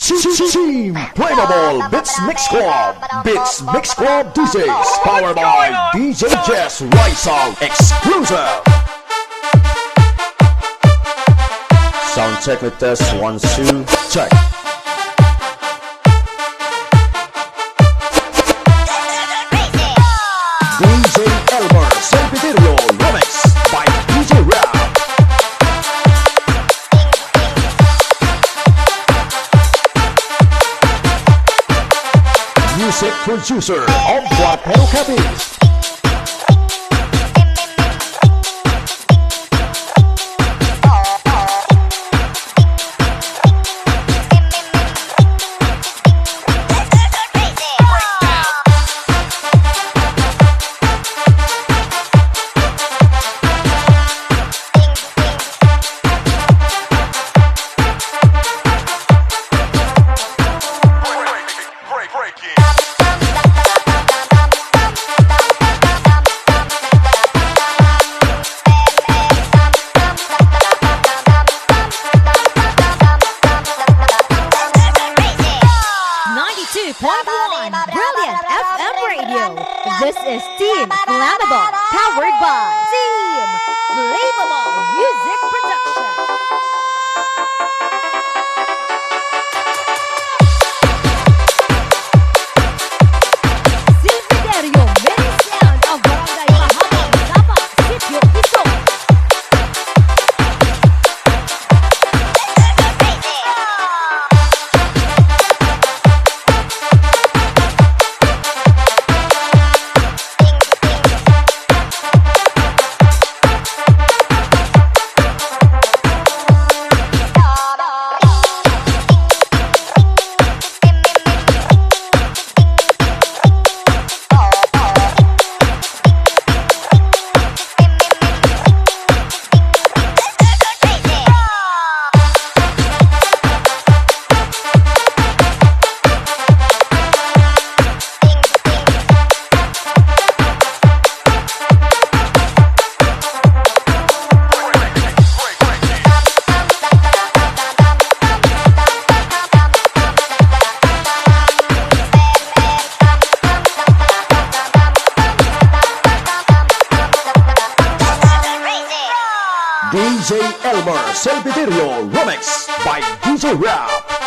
Team Playable Beats Mix Club. Beats Mix Club DJs. Powered by DJ Jess Rise Out Exclusive. Sound check with test 1, 2, check. DJ Elmer Selfie Video Remix by DJ Rap. Music producer of Black Metal Cabins. Brilliant FM Radio. This is Team Flammable, powered by Team Flammable Music Production. Silverio, mini sound of Barangay Mahabang, Sabah, Sitio, Quezon. DJ Elmer Selfie Video Remix by DJ Rap.